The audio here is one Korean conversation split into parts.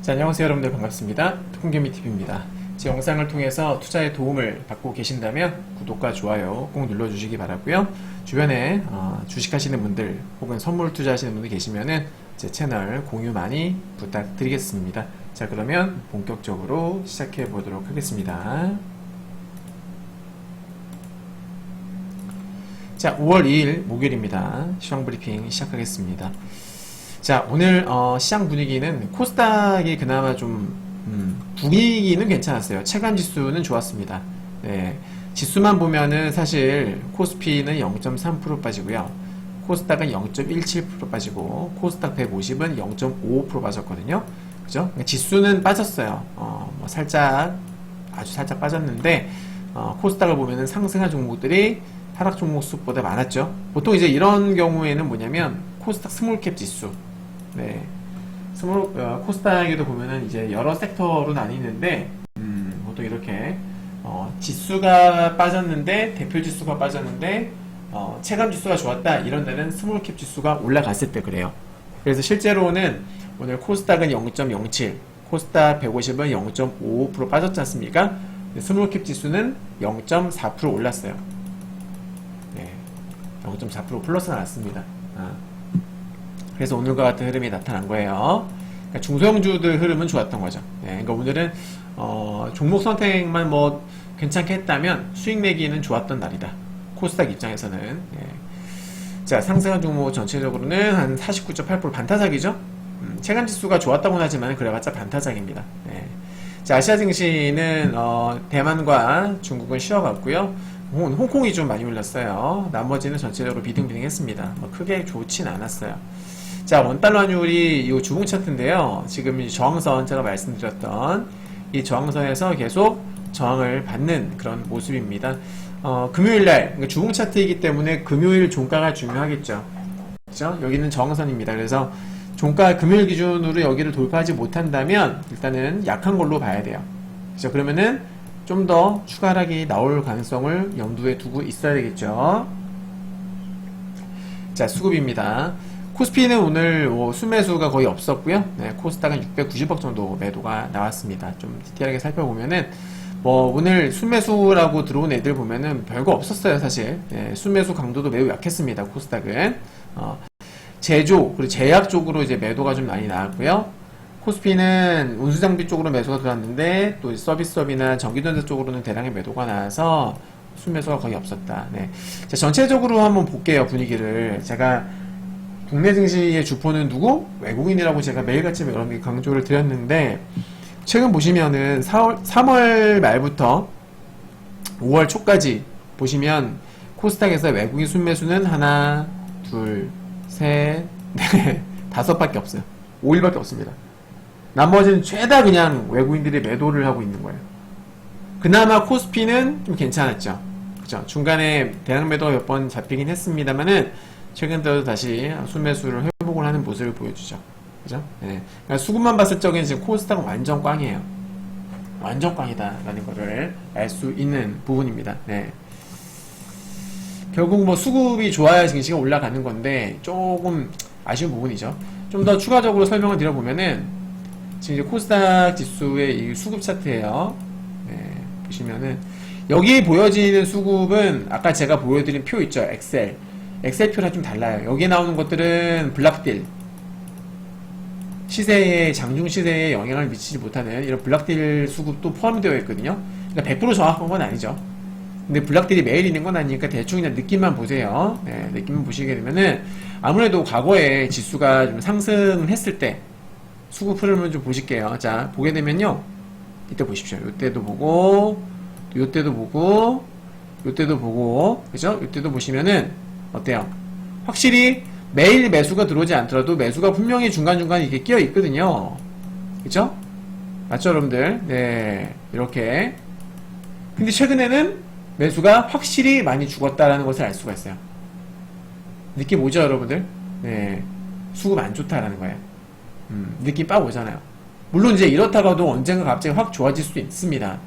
자, 안녕하세요 여러분들, 반갑습니다. 토큰개미TV입니다. 제 영상을 통해서 투자에 도움을 받고 계신다면 구독과 좋아요 꼭 눌러주시기 바라고요. 주변에 주식하시는 분들 혹은 선물 투자하시는 분들 계시면은 제 채널 공유 많이 부탁드리겠습니다. 자, 그러면 본격적으로 시작해 보도록 하겠습니다. 자, 5월 2일 목요일입니다. 시황 브리핑 시작하겠습니다. 자, 오늘 시장 분위기는 코스닥이 그나마 좀 분위기는 괜찮았어요. 체감 지수는 좋았습니다. 네, 지수만 보면은 사실 코스피는 0.3% 빠지고요, 코스닥은 0.17% 빠지고 코스닥 150은 0.55% 빠졌거든요. 그죠? 그러니까 지수는 빠졌어요. 뭐 살짝, 아주 살짝 빠졌는데 코스닥을 보면은 상승한 종목들이 하락 종목 수보다 많았죠. 보통 이제 이런 경우에는 뭐냐면 코스닥 스몰캡 지수, 네, 코스닥에도 보면은 이제 여러 섹터로 나뉘는데 보통 이렇게 지수가 빠졌는데, 대표 지수가 빠졌는데 체감 지수가 좋았다, 이런 데는 스몰캡 지수가 올라갔을 때 그래요. 그래서 실제로는 오늘 코스닥은 0.07, 코스닥 150은 0.55% 빠졌지 않습니까? 스몰캡 지수는 0.4% 올랐어요. 네, 0.4% 플러스 나왔습니다. 그래서 오늘과 같은 흐름이 나타난 거예요. 그러니까 중소형주들 흐름은 좋았던 거죠. 네, 그러니까 오늘은 종목 선택만 뭐 괜찮게 했다면 수익 내기는 좋았던 날이다, 코스닥 입장에서는. 네. 자, 상승한 종목 전체적으로는 한 49.8% 반타작이죠. 체감지수가 좋았다고는 하지만 그래봤자 반타작입니다. 네. 자, 아시아 증시는 대만과 중국은 쉬어갔고요. 홍콩이 좀 많이 올랐어요. 나머지는 전체적으로 비등비등했습니다. 뭐 크게 좋진 않았어요. 자, 원달러 환율이 이 주봉 차트인데요. 지금 이 저항선, 제가 말씀드렸던 이 저항선에서 계속 저항을 받는 그런 모습입니다. 금요일날, 그러니까 주봉 차트이기 때문에 금요일 종가가 중요하겠죠. 그죠? 여기는 저항선입니다. 그래서 종가 금요일 기준으로 여기를 돌파하지 못한다면 일단은 약한 걸로 봐야 돼요. 그죠? 그러면은 좀 더 추가 하락이 나올 가능성을 염두에 두고 있어야 되겠죠. 자, 수급입니다. 코스피는 오늘 순매수가 거의 없었고요. 네, 코스닥은 690억 정도 매도가 나왔습니다. 좀 디테일하게 살펴보면은 뭐 오늘 순매수라고 들어온 애들 보면은 별거 없었어요, 사실. 네, 순매수 강도도 매우 약했습니다, 코스닥은. 제조 그리고 제약 쪽으로 이제 매도가 좀 많이 나왔고요. 코스피는 운수장비 쪽으로 매수가 들어왔는데 또 서비스업이나 전기전자 쪽으로는 대량의 매도가 나와서 순매수가 거의 없었다. 네. 자, 전체적으로 한번 볼게요, 분위기를. 제가 국내 증시의 주포는 누구? 외국인이라고 제가 매일같이 여러 개 강조를 드렸는데, 최근 보시면은 3월 말부터 5월 초까지 보시면 코스닥에서 외국인 순매수는 하나, 둘, 셋, 넷, 5밖에 없어요. 5일밖에 없습니다. 나머지는 죄다 그냥 외국인들이 매도를 하고 있는 거예요. 그나마 코스피는 좀 괜찮았죠. 그죠? 중간에 대량 매도가 몇 번 잡히긴 했습니다만은 최근 들어서 다시 순매수를 회복을 하는 모습을 보여주죠. 그죠? 네. 그러니까 수급만 봤을 적에는 지금 코스닥은 완전 꽝이에요. 완전 꽝이다라는 거를 알 수 있는 부분입니다. 네. 결국 뭐 수급이 좋아야 증시가 올라가는 건데 조금 아쉬운 부분이죠. 좀 더 추가적으로 설명을 드려보면은 지금 이제 코스닥 지수의 이 수급 차트예요. 네. 보시면은 여기 보여지는 수급은 아까 제가 보여드린 표 있죠, 엑셀표랑 좀 달라요. 여기에 나오는 것들은 블락딜, 시세에, 장중 시세에 영향을 미치지 못하는 이런 블락딜 수급도 포함이 되어 있거든요. 그러니까 100% 정확한 건 아니죠. 근데 블락딜이 매일 있는 건 아니니까 대충 그냥 느낌만 보세요. 네, 느낌만 보시게 되면은 아무래도 과거에 지수가 좀 상승했을 때 수급 흐름을 좀 보실게요. 자, 보게 되면요, 이때 보십시오. 요때도 보고, 요때도 보고, 요때도 보고, 그죠? 요때도 보시면은 어때요? 확실히 매일 매수가 들어오지 않더라도 매수가 분명히 중간중간 이렇게 끼어 있거든요. 그쵸? 맞죠, 여러분들? 네, 이렇게. 근데 최근에는 매수가 확실히 많이 죽었다라는 것을 알 수가 있어요. 느낌 오죠, 여러분들? 네, 수급 안 좋다라는 거예요. 느낌 빡 오잖아요. 물론 이제 이렇다가도 언젠가 갑자기 확 좋아질 수도 있습니다.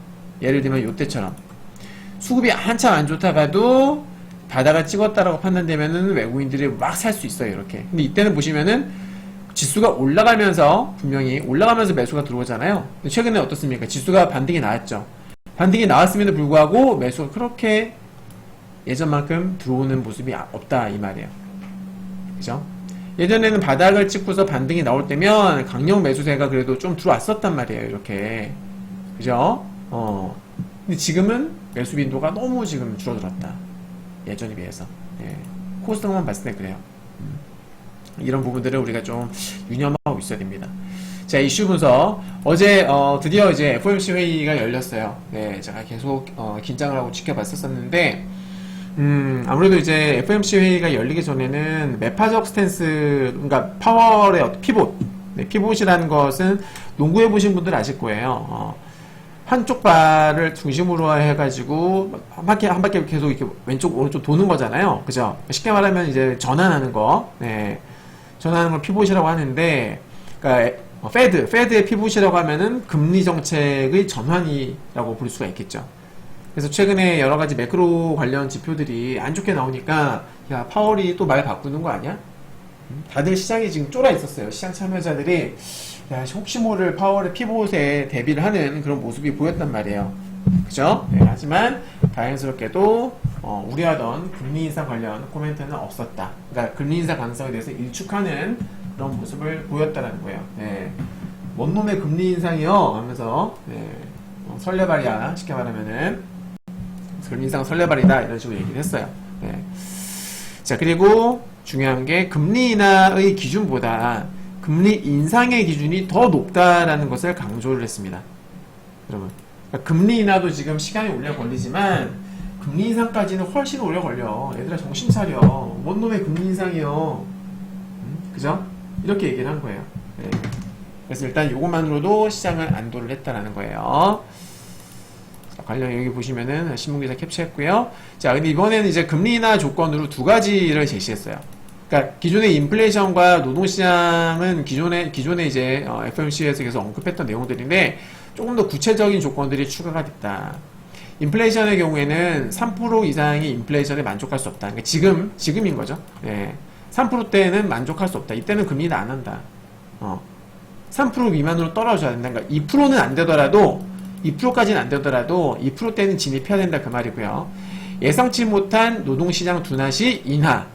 예를 들면 요때처럼 수급이 한참 안 좋다가도 바닥을 찍었다라고 판단되면은 외국인들이 막 살 수 있어요, 이렇게. 근데 이때는 보시면은 지수가 올라가면서 분명히 올라가면서 매수가 들어오잖아요. 근데 최근에 어떻습니까? 지수가 반등이 나왔죠. 반등이 나왔음에도 불구하고 매수가 그렇게 예전만큼 들어오는 모습이 없다 이 말이에요. 그죠? 예전에는 바닥을 찍고서 반등이 나올 때면 강력 매수세가 그래도 좀 들어왔었단 말이에요. 이렇게. 그죠? 근데 지금은 매수 빈도가 너무 지금 줄어들었다. 예전에 비해서. 예. 코스닥만 봤을 때 그래요. 이런 부분들을 우리가 좀 유념하고 있어야 됩니다. 자, 이슈 분석. 어제, 드디어 이제 FOMC 회의가 열렸어요. 네, 제가 계속, 긴장을 하고 지켜봤었는데, 아무래도 이제 FOMC 회의가 열리기 전에는 매파적 스탠스, 그러니까 파월의 피봇. 네, 피봇이라는 것은 농구해보신 분들 아실 거예요. 한쪽 발을 중심으로 해가지고 한 바퀴 계속 이렇게 왼쪽 오른쪽 도는 거잖아요. 그죠? 쉽게 말하면 이제 전환하는 거, 네, 전환하는 걸 피봇이라고 하는데, 그러니까 페드의 피봇이라고 하면은 금리 정책의 전환이라고 볼 수가 있겠죠. 그래서 최근에 여러 가지 매크로 관련 지표들이 안 좋게 나오니까 야 파월이 또 말 바꾸는 거 아니야? 다들 시장에 지금 쫄아 있었어요. 시장 참여자들이 야, 혹시 모를 파월의 피봇에 대비를 하는 그런 모습이 보였단 말이에요. 그죠? 네, 하지만 다행스럽게도 우려하던 금리 인상 관련 코멘트는 없었다. 그러니까 금리 인상 가능성에 대해서 일축하는 그런 모습을 보였다는 거예요. 네. 뭔 놈의 금리 인상이요? 하면서 네. 설레발이야. 쉽게 말하면은 금리 인상 설레발이다. 이런 식으로 얘기를 했어요. 네. 자, 그리고 중요한 게 금리 인하의 기준보다 금리 인상의 기준이 더 높다라는 것을 강조를 했습니다. 여러분, 그러니까 금리 인하도 지금 시간이 오래 걸리지만 금리 인상까지는 훨씬 오래 걸려. 얘들아 정신 차려. 뭔 놈의 금리 인상이요? 그죠? 이렇게 얘기를 한 거예요. 네. 그래서 일단 이것만으로도 시장을 안도를 했다라는 거예요. 자, 관련 여기 보시면은 신문기사 캡처했고요. 자, 근데 이번에는 이제 금리 인하 조건으로 두 가지를 제시했어요. 그러니까 기존의 인플레이션과 노동시장은 기존에 이제 FOMC에서 계속 언급했던 내용들인데 조금 더 구체적인 조건들이 추가가 됐다. 인플레이션의 경우에는 3% 이상의 인플레이션에 만족할 수 없다. 그러니까 지금인 거죠. 네. 3%대는 만족할 수 없다. 이때는 금리는 안 한다. 3% 미만으로 떨어져야 된다. 그러니까 2%는 안 되더라도 2%까지는 안 되더라도 2%대는 진입해야 된다 그 말이고요. 예상치 못한 노동시장 둔화시 인하.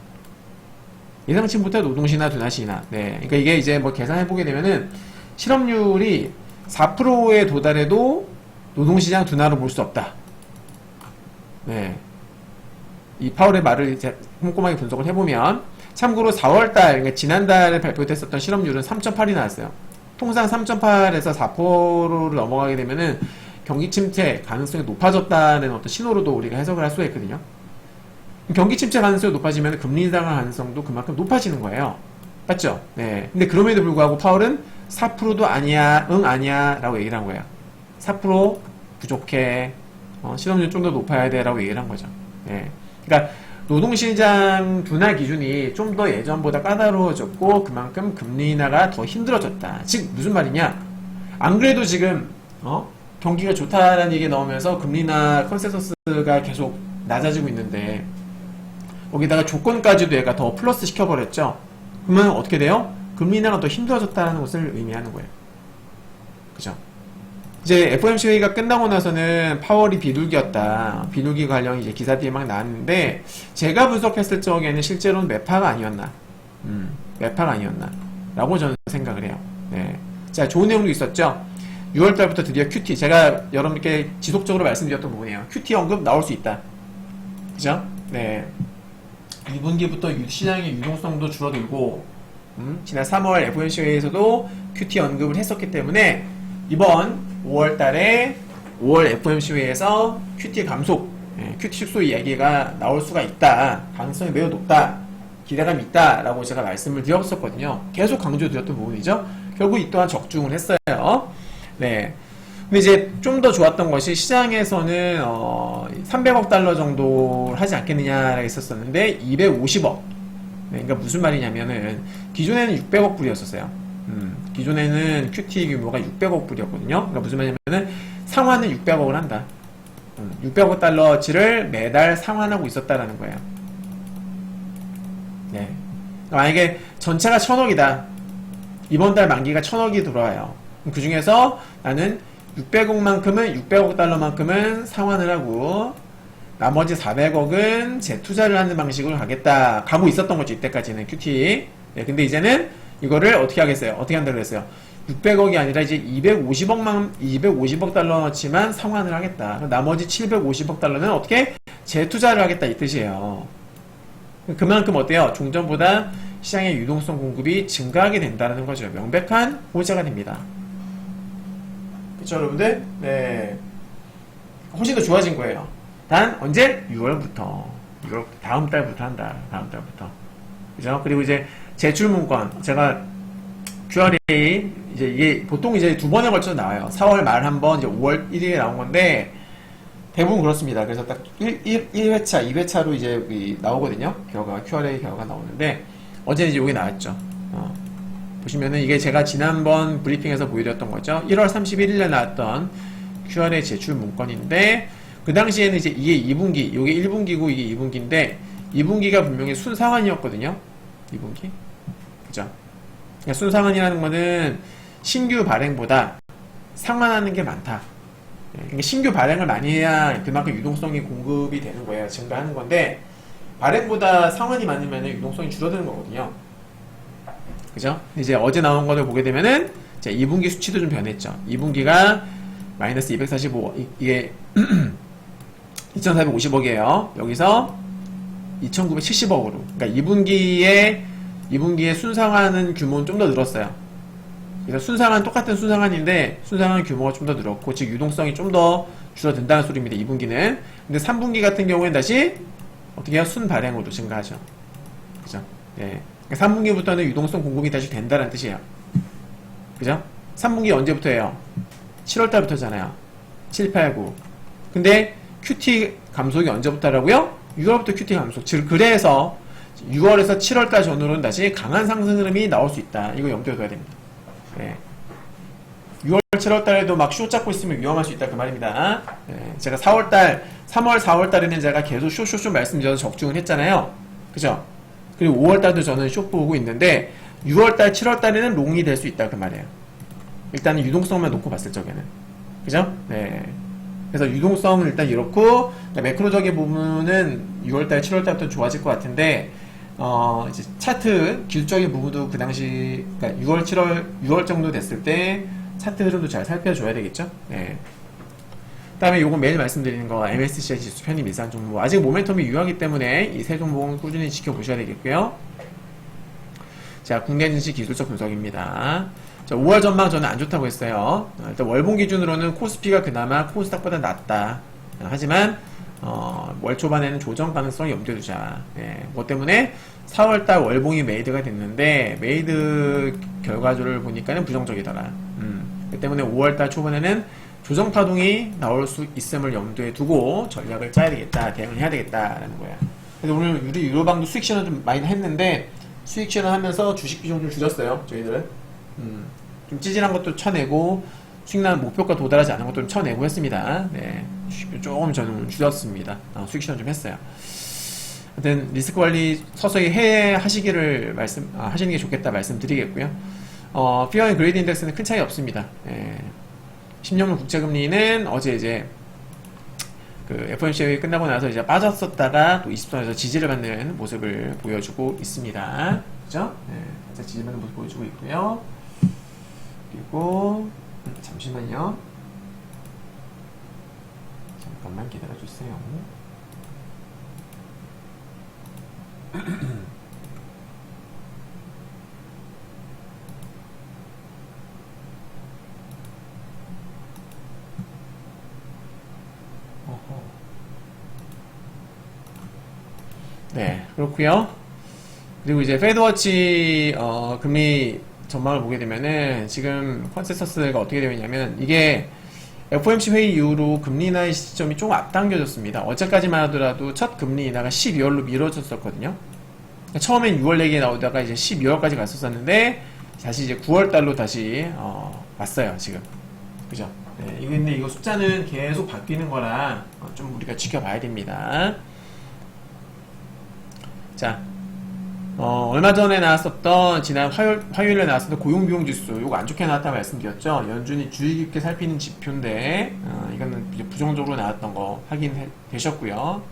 예상치 못한 노동시나 둔화시 인하. 네. 그러니까 이게 이제 뭐 계산해보게 되면은 실업률이 4%에 도달해도 노동시장 둔화로 볼 수 없다. 네. 이 파월의 말을 이제 꼼꼼하게 분석을 해보면 참고로 4월달, 그러니까 지난달에 발표됐었던 실업률은 3.8이 나왔어요. 통상 3.8에서 4%를 넘어가게 되면은 경기 침체 가능성이 높아졌다는 어떤 신호로도 우리가 해석을 할 수가 있거든요. 경기 침체 가능성이 높아지면 금리 인상할 가능성도 그만큼 높아지는 거예요. 맞죠? 네. 근데 그럼에도 불구하고 파월은 4%도 아니야, 아니야 라고 얘기를 한 거예요. 4% 부족해. 실업률 좀 더 높아야 돼 라고 얘기를 한 거죠. 네. 그러니까 노동시장 둔화 기준이 좀 더 예전보다 까다로워졌고 그만큼 금리 인하가 더 힘들어졌다. 즉 무슨 말이냐? 안 그래도 지금 경기가 좋다라는 얘기 나오면서 금리 인하 컨센서스가 계속 낮아지고 있는데 거기다가 조건까지도 얘가 더 플러스 시켜버렸죠. 그러면 어떻게 돼요? 금리 인하가 더 힘들어졌다는 것을 의미하는 거예요. 그죠? 이제 FOMC 회의가 끝나고 나서는 파월이 비둘기였다. 비둘기 관련 이제 기사들이 막 나왔는데 제가 분석했을 적에는 실제로는 매파가 아니었나. 매파가 아니었나. 라고 저는 생각을 해요. 네. 자, 좋은 내용도 있었죠. 6월달부터 드디어 QT. 제가 여러분께 지속적으로 말씀드렸던 부분이에요. QT 언급 나올 수 있다. 그죠? 네. 2분기부터 시장의 유동성도 줄어들고, 지난 3월 FOMC 회의에서도 QT 언급을 했었기 때문에 이번 5월달에 5월 FOMC 회의에서 QT 감속, QT 축소 이야기가 나올 수가 있다. 가능성이 매우 높다. 기대감이 있다. 라고 제가 말씀을 드렸었거든요. 계속 강조드렸던 부분이죠. 결국 이 또한 적중을 했어요. 네. 근데 이제 좀 더 좋았던 것이 시장에서는 300억 달러 정도 하지 않겠느냐가 있었었는데 250억. 네, 그러니까 무슨 말이냐면은 기존에는 600억 불이었었어요. 기존에는 QT 규모가 600억 불이었거든요. 그러니까 무슨 말이냐면은 상환은 600억을 한다. 600억 달러치를 매달 상환하고 있었다라는 거예요. 네. 그러니까 만약에 전체가 1000억이다. 이번 달 만기가 1000억이 들어와요. 그 중에서 나는 600억 달러만큼은 상환을 하고 나머지 400억은 재투자를 하는 방식으로 가고 있었던 거죠. 이때까지는 큐티. 네, 근데 이제는 이거를 어떻게 하겠어요? 어떻게 한다고 그랬어요? 600억이 아니라 이제 250억 달러어치만 상환을 하겠다. 나머지 750억 달러는 어떻게? 재투자를 하겠다 이 뜻이에요. 그만큼 어때요? 종전보다 시장의 유동성 공급이 증가하게 된다는 거죠. 명백한 호재가 됩니다. 그쵸 여러분들? 네. 훨씬 더 좋아진 거예요. 단 언제? 6월부터 다음 달부터 한다. 다음 달부터. 그죠? 그리고 이제 제출 문건 제가 QRA 이제 이게 보통 이제 두 번에 걸쳐서 나와요. 4월 말 한 번, 이제 5월 1일에 나온 건데 대부분 그렇습니다. 그래서 딱 1회차, 2회차로 이제 나오거든요. QRA 결과가 나오는데 어제 이제 여기 나왔죠. 보시면은 이게 제가 지난번 브리핑에서 보여드렸던 거죠. 1월 31일에 나왔던 QRA 제출 문건인데 그 당시에는 이제 이게 2분기, 이게 1분기고 이게 2분기인데 2분기가 분명히 순상환이었거든요. 2분기. 그죠? 그러니까 순상환이라는 거는 신규 발행보다 상환하는 게 많다. 그러니까 신규 발행을 많이 해야 그만큼 유동성이 공급이 되는 거예요. 증가하는 건데 발행보다 상환이 많으면 유동성이 줄어드는 거거든요. 그죠? 이제 어제 나온 거를 보게 되면은 자, 2분기 수치도 좀 변했죠. 2분기가 마이너스 245, 이게 2450억이에요. 여기서 2970억으로. 그러니까 2분기에 순상환은 규모는 좀 더 늘었어요. 그래서 순상환 똑같은 순상환인데 순상환 규모가 좀 더 늘었고 즉 유동성이 좀 더 줄어든다는 소리입니다. 2분기는. 근데 3분기 같은 경우에는 다시 어떻게 해요? 순발행으로 증가하죠. 그죠? 네. 그러니까 3분기부터는 유동성 공급이 다시 된다는 뜻이에요. 그죠? 3분기 언제부터예요? 7월달부터잖아요. 7, 8, 9. 근데 QT 감속이 언제부터라고요? 6월부터 QT 감속. 즉 그래서 6월에서 7월달 전후로는 다시 강한 상승 흐름이 나올 수 있다. 이거 염두에 둬야 됩니다. 네. 6월, 7월달에도 막 쇼 잡고 있으면 위험할 수 있다 그 말입니다. 네. 제가 3월, 4월달에는 제가 계속 쇼 말씀드려서 적중을 했잖아요. 그죠? 그리고 5월달도 저는 쇼 보고 있는데 6월달, 7월달에는 롱이 될 수 있다 그 말이에요. 일단은 유동성만 놓고 봤을 적에는. 그죠? 네. 그래서 유동성은 일단 이렇고 매크로적인 부분은 6월달, 7월달부터 좋아질 것 같은데 이제 차트 기술적인 부분도 그 당시 그러니까 6월 정도 됐을 때 차트 흐름도 잘 살펴줘야 되겠죠. 네. 그다음에 요거 매일 말씀드리는 거 MSCI 지수 편입 이상 종목 아직 모멘텀이 유효하기 때문에 이 세 종목은 꾸준히 지켜보셔야 되겠고요. 자, 국내 증시 기술적 분석입니다. 자, 5월 전망 저는 안 좋다고 했어요. 일단 월봉 기준으로는 코스피가 그나마 코스닥보다 낫다. 하지만 월 초반에는 조정 가능성을 염두에 두자. 네, 뭐 때문에 4월달 월봉이 메이드가 됐는데 메이드 결과조를 보니까는 부정적이더라. 그 때문에 5월달 초반에는 조정 파동이 나올 수 있음을 염두에 두고 전략을 짜야 되겠다, 대응을 해야 되겠다라는 거야. 그래서 오늘 우리 유로방도 수익 실현 좀 많이 했는데 수익 실현하면서 주식 비중 좀 줄였어요. 저희들은 좀 찌질한 것도 쳐내고 수익나는 목표가 도달하지 않은 것도 좀 쳐내고 했습니다. 네, 수익 조금 저는 줄였습니다. 수익 실현 좀 했어요. 하여튼 리스크 관리 서서히 하시기를 하시는 게 좋겠다 말씀드리겠고요. 피어 앤 그레이드 인덱스는 큰 차이 없습니다. 10년물 국채금리는 어제 이제 그 FOMC 끝나고 나서 이제 빠졌었다가 또 20선에서 지지를 받는 모습을 보여주고 있습니다. 그죠? 네, 지지를 받는 모습 보여주고 있고요. 그리고 잠시만요. 잠깐만 기다려주세요. 네, 그렇고요. 그리고 이제 페드워치 금리 전망을 보게 되면은 지금 컨센서스가 어떻게 되어 있냐면 이게 FOMC 회의 이후로 금리 인하의 시점이 조금 앞당겨졌습니다. 어제까지만 하더라도 첫 금리 인하가 12월로 미뤄졌었거든요. 처음엔 6월 얘기 나오다가 이제 12월까지 갔었었는데 다시 이제 9월달로 다시 왔어요 지금. 그죠? 네, 근데 이거 숫자는 계속 바뀌는 거라 좀 우리가 지켜봐야 됩니다. 자, 얼마 전에 나왔었던, 지난 화요일에 나왔었던 고용비용지수, 요거 안 좋게 나왔다 말씀드렸죠. 연준이 주의 깊게 살피는 지표인데, 이거는 이제 부정적으로 나왔던 거 확인되셨고요.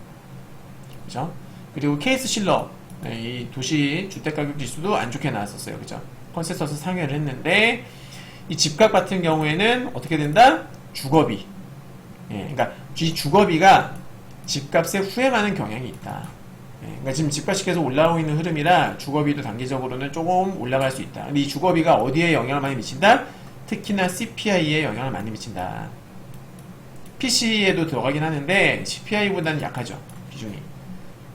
그죠? 그리고 케이스 실러, 이 도시 주택가격 지수도 안 좋게 나왔었어요. 그죠? 컨센서스 상회를 했는데, 이 집값 같은 경우에는 어떻게 된다? 주거비. 그러니까 이 주거비가 집값에 후행하는 경향이 있다. 그러니까 지금 집값이 계속 올라오고 있는 흐름이라 주거비도 단기적으로는 조금 올라갈 수 있다. 근데 이 주거비가 어디에 영향을 많이 미친다? 특히나 CPI에 영향을 많이 미친다. PC에도 들어가긴 하는데 CPI보다는 약하죠. 비중이.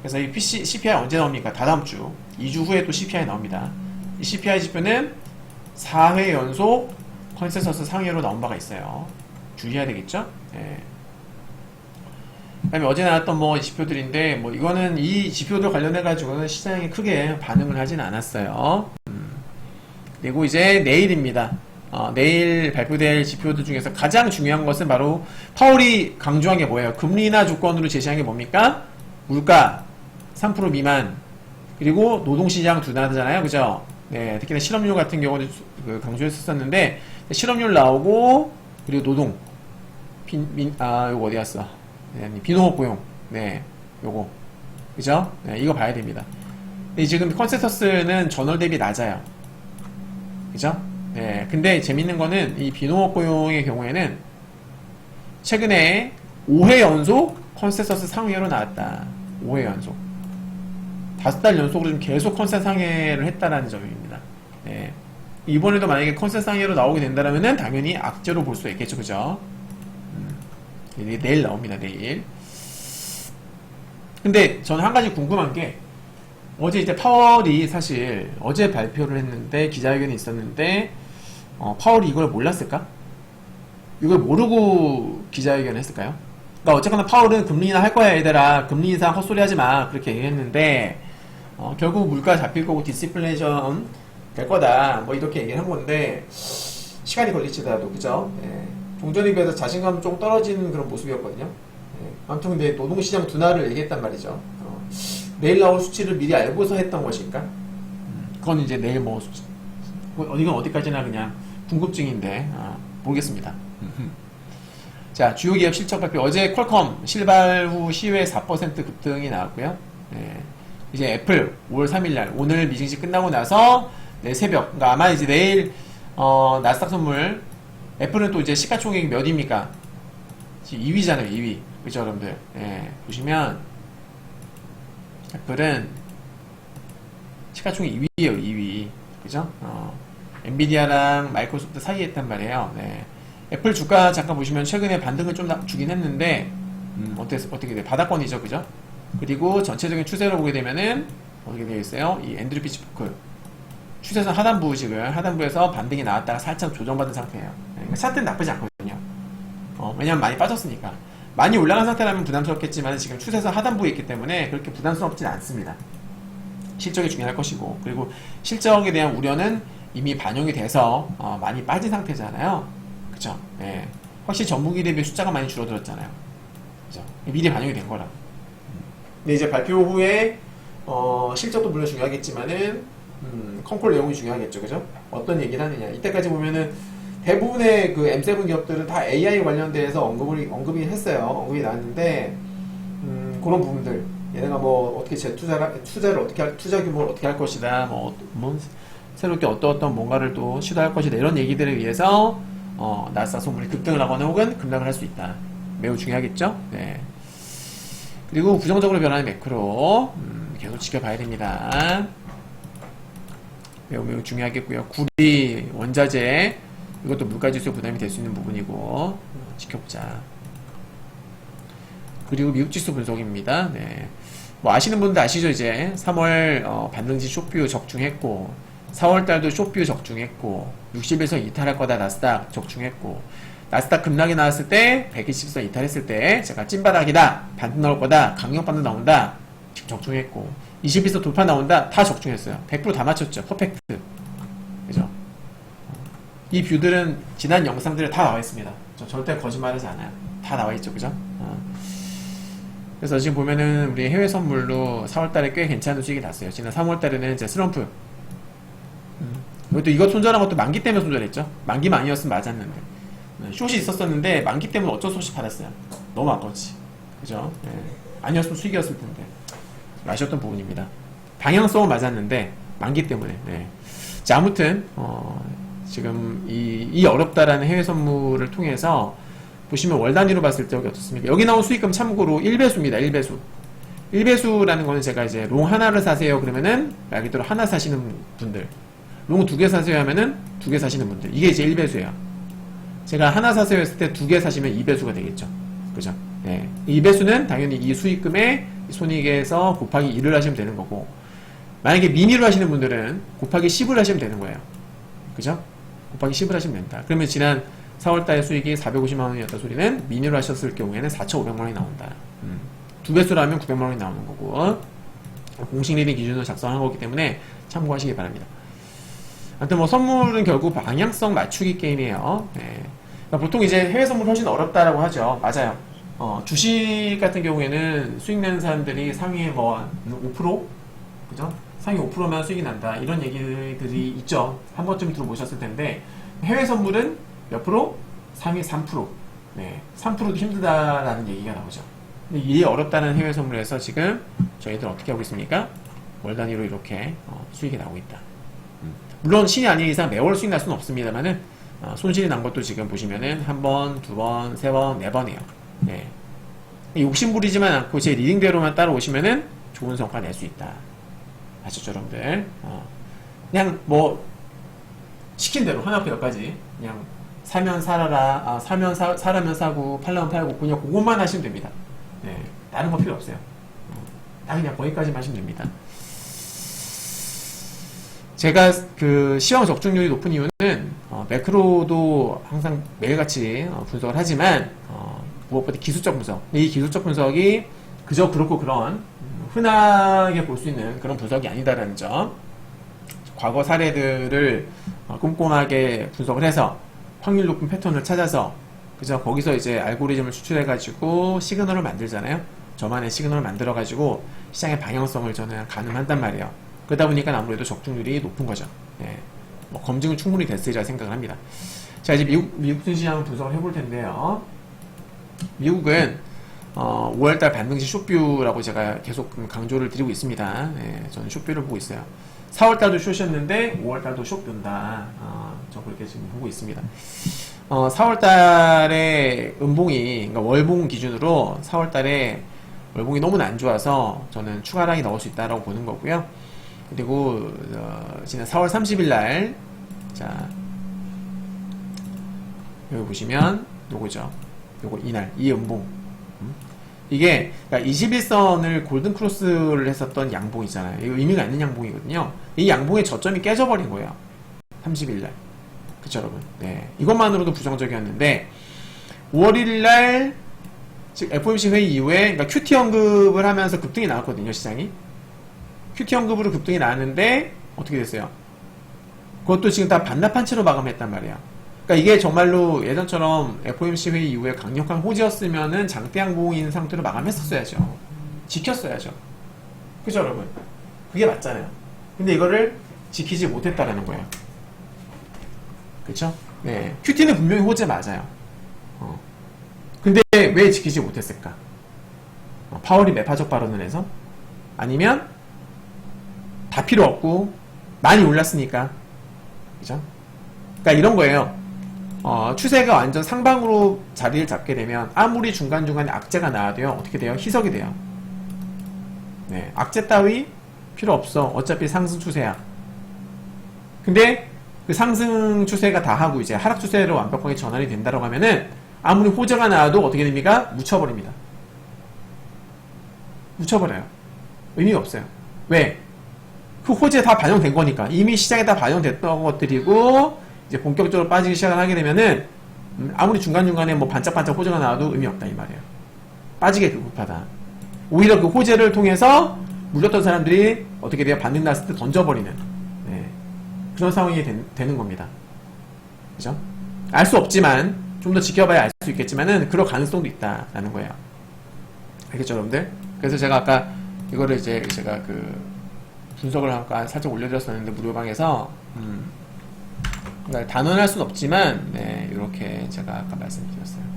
그래서 이 CPI 언제 나옵니까? 다다음 주. 2주 후에 또 CPI 나옵니다. 이 CPI 지표는 4회 연속 컨센서스 상회로 나온 바가 있어요. 주의해야 되겠죠? 그 다음에 어제 나왔던 뭐 지표들인데, 뭐 이거는 이 지표들 관련해가지고는 시장이 크게 반응을 하진 않았어요. 그리고 이제 내일입니다. 내일 발표될 지표들 중에서 가장 중요한 것은 바로 파월이 강조한 게 뭐예요? 금리 인하 조건으로 제시한 게 뭡니까? 물가 3% 미만, 그리고 노동시장 둔화잖아요. 그죠? 네, 특히나 실업률 같은 경우는 강조했었는데, 실업률 나오고, 그리고 노동, 요거 어디 갔어? 네, 비농업 고용. 네, 요거. 그죠? 네, 이거 봐야 됩니다. 근데 지금 컨센서스는 전월 대비 낮아요. 그죠? 네, 근데 재밌는 거는 이 비농업 고용의 경우에는 최근에 5회 연속 컨센서스 상회로 나왔다. 5회 연속. 5달 연속으로 좀 계속 컨센 상회를 했다라는 점입니다. 네. 이번에도 만약에 컨센 상회로 나오게 된다면은 당연히 악재로 볼 수 있겠죠. 그죠? 이게 내일 나옵니다. 내일. 근데 저는 한 가지 궁금한 게, 어제 이제 파월이 사실 어제 발표를 했는데, 기자회견이 있었는데, 파월이 이걸 몰랐을까? 이걸 모르고 기자회견을 했을까요? 그러니까 어쨌거나 파월은 금리 인하 할 거야 얘들아, 금리 인상 헛소리 하지 마, 그렇게 얘기했는데, 결국 물가 잡힐 거고 디스플레이션 될 거다, 뭐 이렇게 얘기를 한 건데, 시간이 걸릴지라도, 그죠? 네. 종전에 비해서 자신감 좀 떨어지는 그런 모습이었거든요. 네. 아무튼 근데 노동시장 둔화를 얘기했단 말이죠. 내일 나올 수치를 미리 알고서 했던 것일까? 그건 이제 내일 뭐 수치, 이건 어디까지나 그냥 궁금증인데, 모르겠습니다. 자, 주요 기업 실적 발표. 어제 퀄컴 실발 후 시외 4% 급등이 나왔고요. 네. 이제 애플 5월 3일날 오늘 미증시 끝나고 나서 내 새벽, 그러니까 아마 이제 내일 나스닥 선물, 애플은 또 이제 시가총액이 몇입니까? 2위잖아요, 2위. 그죠, 여러분들? 예, 보시면 애플은 시가총액 2위예요, 2위. 그죠? 엔비디아랑 마이크로소프트 사이에 했단 말이에요. 네. 애플 주가 잠깐 보시면 최근에 반등을 좀 주긴 했는데, 어떻게 돼? 바닥권이죠, 그죠? 그리고 전체적인 추세로 보게 되면은, 어떻게 되어 있어요? 이 앤드류 피치포크. 추세선 하단부 지금, 하단부에서 반등이 나왔다가 살짝 조정받은 상태예요. 그러니까 차트는 나쁘지 않거든요. 왜냐면 많이 빠졌으니까. 많이 올라간 상태라면 부담스럽겠지만 지금 추세선 하단부에 있기 때문에 그렇게 부담스럽진 않습니다. 실적이 중요할 것이고, 그리고 실적에 대한 우려는 이미 반영이 돼서 많이 빠진 상태잖아요. 그죠? 네. 확실히 전분기 대비 숫자가 많이 줄어들었잖아요. 그죠? 미리 반영이 된 거라. 근데 이제 발표 후에 실적도 물론 중요하겠지만은 컨콜 내용이 중요하겠죠. 그죠? 어떤 얘기를 하느냐. 이때까지 보면은 대부분의 그 M7 기업들은 다 AI 관련돼서 언급이 했어요. 언급이 나왔는데, 그런 부분들. 얘네가 뭐, 어떻게 투자를 어떻게 투자 규모를 어떻게 할 것이다. 뭐 새롭게 어떤 뭔가를 또 시도할 것이다. 이런 얘기들에 의해서, 나스닥 선물이 급등을 하거나 혹은 급락을 할 수 있다. 매우 중요하겠죠? 네. 그리고 부정적으로 변하는 매크로, 계속 지켜봐야 됩니다. 매우 중요하겠고요. 구리, 원자재, 이것도 물가지수 부담이 될 수 있는 부분이고, 지켜보자. 그리고 미국 지수 분석입니다. 네. 뭐 아시는 분들 아시죠? 이제 3월 반등지 쇼뷰 적중했고, 4월달도 쇼뷰 적중했고, 60에서 이탈할 거다 나스닥 적중했고, 나스닥 급락이 나왔을 때 120에서 이탈했을 때 제가 찐바닥이다, 반등 나올 거다, 강력 반등 나온다 적중했고, 20에서 돌파 나온다 다 적중했어요. 100% 다 맞췄죠. 퍼펙트. 그죠? 이 뷰들은 지난 영상들에 다 나와 있습니다. 저 절대 거짓말하지 않아요. 다 나와 있죠. 그죠? 그래서 지금 보면은 우리 해외 선물로 4월달에 꽤 괜찮은 수익이 났어요. 지난 3월달에는 이제 슬럼프. 이것도 이거 손절한 것도 만기 때문에 손절했죠. 만기만 아니었으면 맞았는데. 숏이 있었었는데 만기 때문에 어쩔 수 없이 받았어요. 너무 아까웠지. 그죠? 네. 아니었으면 수익이었을 텐데. 아쉬웠던 부분입니다. 방향성은 맞았는데 만기 때문에. 네. 자, 아무튼 지금 이 어렵다라는 해외 선물을 통해서 보시면 월 단위로 봤을 때 여기 어떻습니까? 여기 나온 수익금 참고로 1배수입니다. 1배수. 1배수라는 거는 제가 이제 롱 하나를 사세요. 그러면은 말 그대로 하나 사시는 분들. 롱 2개 사세요 하면은 2개 사시는 분들. 이게 이제 1배수예요. 제가 하나 사세요 했을 때 2개 사시면 2배수가 되겠죠. 그죠? 네. 2배수는 당연히 이 수익금의 손익에서 곱하기 1을 하시면 되는 거고, 만약에 미니로 하시는 분들은 곱하기 10을 하시면 되는 거예요. 그죠? 곱하기 10을 하시면 된다. 그러면 지난 4월달에 수익이 450만원이었던 소리는 미니로 하셨을 경우에는 4,500만원이 나온다. 2배수로 하면 900만원이 나오는 거고, 공식 리딩 기준으로 작성한 거기 때문에 참고하시기 바랍니다. 아무튼 뭐 선물은 결국 방향성 맞추기 게임이에요. 네. 그러니까 보통 이제 해외 선물 훨씬 어렵다라고 하죠. 맞아요. 주식 같은 경우에는 수익 내는 사람들이 상위에 뭐 5%? 그죠? 상위 5%만 수익이 난다. 이런 얘기들이 있죠. 한 번쯤 들어보셨을 텐데, 해외 선물은 몇 프로? 상위 3%. 네. 3%도 힘들다라는 얘기가 나오죠. 근데 이게 어렵다는 해외 선물에서 지금 저희들 어떻게 하고 있습니까? 월 단위로 이렇게 수익이 나오고 있다. 물론 신이 아닌 이상 매월 수익 날 수는 없습니다만은 손실이 난 것도 지금 보시면은 한 번, 두 번, 세 번, 네 번이에요. 네. 욕심 부리지만 않고 제 리딩대로만 따라오시면은 좋은 성과 낼 수 있다. 아시죠, 여러분들? 그냥 뭐 시킨 대로 하나 몇 가지 그냥 사면 사라라, 사라면 사고 팔라면 팔고 그냥 그것만 하시면 됩니다. 네. 다른 거 필요 없어요. 딱 그냥 거기까지만 하시면 됩니다. 제가 그 시황 적중률이 높은 이유는 매크로도 항상 매일같이 분석을 하지만 무엇보다 기술적 분석. 이 기술적 분석이 그저 그렇고 그런 흔하게 볼 수 있는 그런 분석이 아니다라는 점. 과거 사례들을 꼼꼼하게 분석을 해서 확률 높은 패턴을 찾아서 그죠? 거기서 이제 알고리즘을 추출해가지고 시그널을 만들잖아요. 저만의 시그널을 만들어가지고 시장의 방향성을 저는 가늠한단 말이에요. 그러다 보니까 아무래도 적중률이 높은 거죠. 네. 뭐 검증은 충분히 됐으리라 생각을 합니다. 자, 이제 미국 증시장 분석을 해볼 텐데요. 미국은 5월달 반등시 숏뷰라고 제가 계속 강조를 드리고 있습니다. 네, 저는 숏뷰를 보고 있어요. 4월달도 숏이었는데 5월달도 숏뷰다. 저 그렇게 지금 보고 있습니다. 4월달에 음봉이, 그러니까 월봉 기준으로 4월달에 월봉이 너무 안 좋아서 저는 추가 하락이 나올 수 있다라고 보는 거고요. 그리고 지난 4월 30일 날, 자 여기 보시면 요거죠. 요거 이날 이 음봉. 이게 그러니까 21선을 골든 크로스를 했었던 양봉 있잖아요. 이거 의미가 있는 양봉이거든요. 이 양봉의 저점이 깨져버린 거예요. 30일 날. 그쵸, 여러분? 네. 이것만으로도 부정적이었는데 5월 1일 날 즉 FOMC 회의 이후에 그러니까 QT 언급을 하면서 급등이 나왔거든요, 시장이. QT 언급으로 급등이 나왔는데 어떻게 됐어요? 그것도 지금 다 반납한 채로 마감했단 말이야. 그러니까 이게 정말로 예전처럼 FOMC 회의 이후에 강력한 호재였으면은 장대 양봉인 상태로 마감했었어야죠. 지켰어야죠. 그죠, 여러분? 그게 맞잖아요. 근데 이거를 지키지 못했다라는 거예요. 그쵸? 네. QT는 분명히 호재 맞아요. 근데 왜 지키지 못했을까? 파월이 매파적 발언을 해서? 아니면 다 필요 없고 많이 올랐으니까. 그죠? 그러니까 이런 거예요. 추세가 완전 상방으로 자리를 잡게 되면 아무리 중간중간에 악재가 나와도요, 어떻게 돼요? 희석이 돼요. 네, 악재 따위 필요 없어. 어차피 상승 추세야. 근데 그 상승 추세가 다 하고 이제 하락 추세로 완벽하게 전환이 된다고 하면은 아무리 호재가 나와도 어떻게 됩니까? 묻혀버립니다. 묻혀버려요. 의미가 없어요. 왜? 그 호재 다 반영된 거니까. 이미 시장에 다 반영됐던 것들이고 이제 본격적으로 빠지기 시작을 하게 되면은 아무리 중간중간에 뭐 반짝반짝 호재가 나와도 의미 없다 이 말이에요. 빠지게 급급하다. 오히려 그 호재를 통해서 물렸던 사람들이 어떻게 돼요? 반등 났을 때 던져버리는, 네, 그런 상황이 되는 겁니다. 그죠? 알 수 없지만 좀 더 지켜봐야 알 수 있겠지만은 그럴 가능성도 있다라는 거예요. 알겠죠, 여러분들? 그래서 제가 아까 이거를 이제 제가 그 분석을 아까 살짝 올려드렸었는데 무료방에서 그러니까 단언할 순 없지만 네, 이렇게 제가 아까 말씀드렸어요.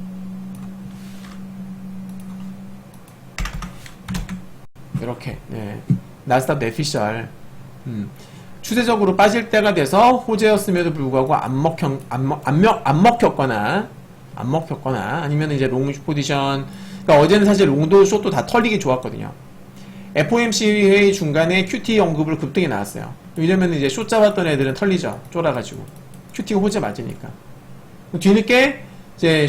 이렇게 네. 나스닥 내피셜 추세적으로 빠질 때가 돼서 호재였음에도 불구하고 안 먹혔거나 아니면 이제 롱 포지션, 그러니까 어제는 사실 롱도 숏도 다 털리기 좋았거든요. FOMC 회의 중간에 QT 언급을 급등이 나왔어요. 이러면 이제 숏 잡았던 애들은 털리죠. 쫄아가지고. QT가 호재 맞으니까. 뒤늦게 이제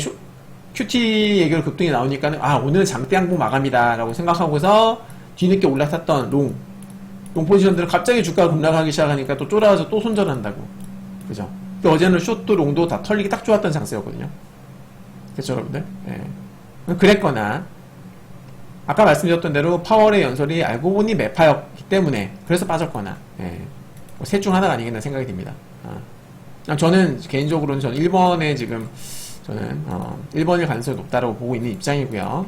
QT 얘기를 급등이 나오니까는 아, 오늘은 장대 항복 마감이다 라고 생각하고서 뒤늦게 올라탔던 롱 포지션들은 갑자기 주가가 급락하기 시작하니까 또 쫄아서 또 손절한다고. 그죠? 어제는 숏도 롱도 다 털리기 딱 좋았던 장세였거든요. 그렇죠, 여러분들? 예. 그랬거나, 아까 말씀드렸던 대로 파월의 연설이 알고 보니 매파였기 때문에, 그래서 빠졌거나, 예. 셋 중 하나가 아니겠나 생각이 듭니다. 저는, 개인적으로는 저는 1번에 지금, 저는, 1번일 가능성이 높다라고 보고 있는 입장이고요.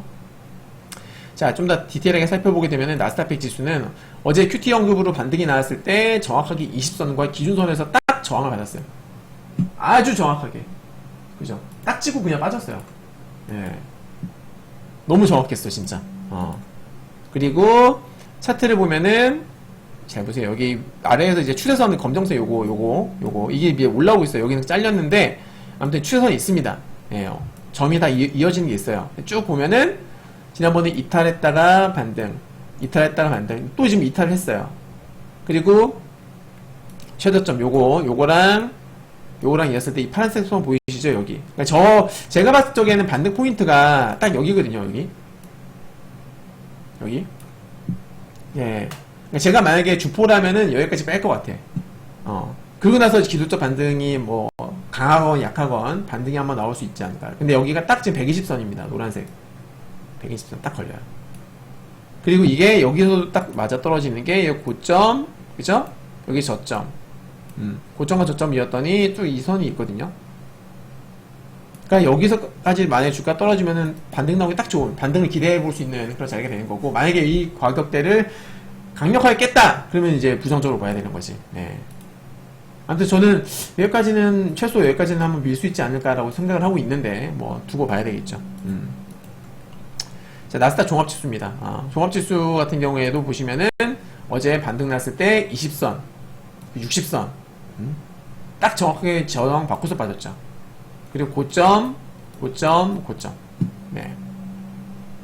자, 좀 더 디테일하게 살펴보게 되면은 나스닥 100 지수는 어제 QT 언급으로 반등이 나왔을 때 정확하게 20선과 기준선에서 딱 저항을 받았어요. 아주 정확하게. 그죠? 딱 찍고 그냥 빠졌어요. 예. 너무 정확했어, 진짜. 그리고 차트를 보면은 잘 보세요. 여기 아래에서 이제 추세선 검정색 요거 이게 위에 올라오고 있어요. 여기는 잘렸는데 아무튼 추세선이 있습니다. 예. 점이 다 이어지는 게 있어요. 쭉 보면은 지난번에 이탈했다가 반등, 또 지금 이탈을 했어요. 그리고 최저점 요거랑 이었을 때 이 파란색 선 보이시죠, 여기? 그러니까 제가 봤을 적에는 반등 포인트가 딱 여기거든요, 여기. 예. 그러니까 제가 만약에 주포라면은 여기까지 뺄 것 같아. 그러고 나서 기술적 반등이 뭐 강하건 약하건 반등이 한번 나올 수 있지 않을까. 근데 여기가 딱 지금 120선입니다, 노란색. 120선 딱 걸려요. 그리고 이게 여기서 딱 맞아 떨어지는 게 고점, 그죠? 여기 저점. 고점과 저점이었더니 또 이 선이 있거든요. 그러니까 여기서까지 만약에 주가 떨어지면은 반등 나오기 딱 좋은, 반등을 기대해 볼 수 있는 그런 자리가 되는 거고, 만약에 이 가격대를 강력하게 깼다! 그러면 이제 부정적으로 봐야 되는 거지. 네. 아무튼 저는 최소 여기까지는 한번 밀 수 있지 않을까라고 생각을 하고 있는데, 뭐, 두고 봐야 되겠죠. 자, 나스닥 종합지수입니다. 종합지수 같은 경우에도 보시면은 어제 반등 났을 때 20선, 60선 딱 정확하게 저항 받고서 빠졌죠. 그리고 고점. 네.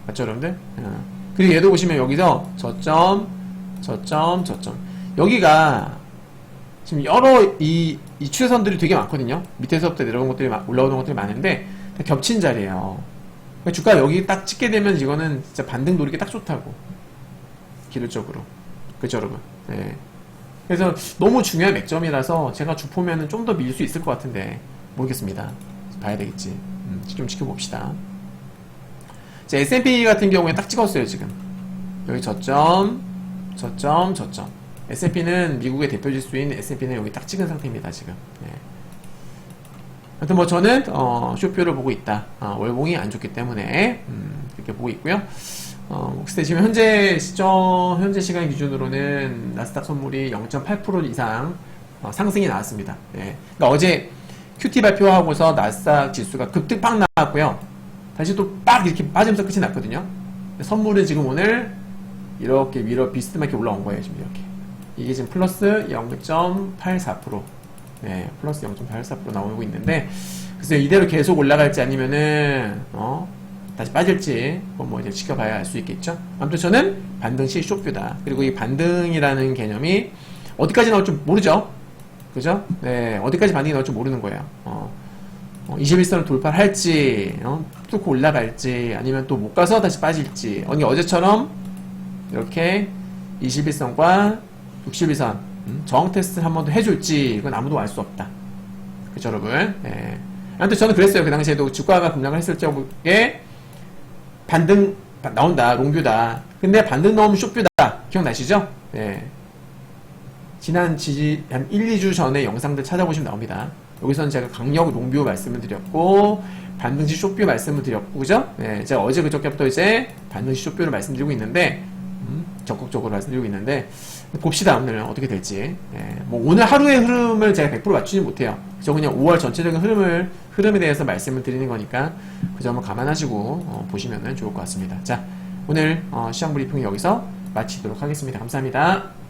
맞죠, 여러분들? 그리고 얘도 보시면 여기서 저점. 여기가 지금 여러 이 추세선들이 되게 많거든요. 밑에서부터 내려온 것들이 올라오는 것들이 많은데 다 겹친 자리예요. 주가 여기 딱 찍게 되면 이거는 진짜 반등 노리기 딱 좋다고. 기술적으로. 그죠, 여러분? 네. 그래서 너무 중요한 맥점이라서 제가 주포면은 좀 더 밀 수 있을 것 같은데, 모르겠습니다. 봐야 되겠지. 좀 지켜봅시다. 자, S&P 같은 경우에 딱 찍었어요, 지금. 여기 저점. S&P는 미국의 대표 지수인 S&P는 여기 딱 찍은 상태입니다, 지금. 네. 하여튼 뭐 저는 쇼표를 보고 있다. 월봉이 안 좋기 때문에 이렇게 보고 있고요. 글쎄 지금 현재 시간 기준으로는 나스닥 선물이 0.8% 이상 상승이 나왔습니다. 예. 그러니까 어제 QT 발표하고서 나스닥 지수가 급등 빡 나왔고요. 다시 또 빡 이렇게 빠지면서 끝이 났거든요. 선물은 지금 오늘 이렇게 비스듬하게 올라온 거예요. 지금 이렇게. 이게 지금 플러스 0.84%. 네, 플러스 0.84% 나오고 있는데, 글쎄요, 이대로 계속 올라갈지 아니면은, 다시 빠질지, 그건 뭐 이제 지켜봐야 알 수 있겠죠? 아무튼 저는 반등시 쇼뷰다. 그리고 이 반등이라는 개념이 어디까지 나올 줄 모르죠? 그죠? 네, 어디까지 반등이 나올 줄 모르는 거예요. 21선을 돌파를 할지, 뚫고 올라갈지, 아니면 또 못 가서 다시 빠질지, 어제처럼 이렇게 21선과 61선, 저항 테스트를 한 번 더 해줄지, 이건 아무도 알 수 없다. 그죠, 여러분? 네. 아무튼 저는 그랬어요. 그 당시에도 주가가 급락을 했을 적에 반등 나온다, 롱뷰다. 근데 반등 나오면 숏뷰다. 기억나시죠? 네. 지난 한 1, 2주 전에 영상들 찾아보시면 나옵니다. 여기서는 제가 강력 롱뷰 말씀을 드렸고, 반등시 숏뷰 말씀을 드렸고, 그죠? 네, 제가 어제 그저께부터 이제 반등시 숏뷰를 말씀드리고 있는데, 적극적으로 말씀드리고 있는데, 봅시다, 오늘 어떻게 될지. 네, 뭐, 오늘 하루의 흐름을 제가 100% 맞추지 못해요. 저 그냥 5월 전체적인 흐름에 대해서 말씀을 드리는 거니까, 그 점을 감안하시고, 보시면 좋을 것 같습니다. 자, 오늘, 시황 브리핑 여기서 마치도록 하겠습니다. 감사합니다.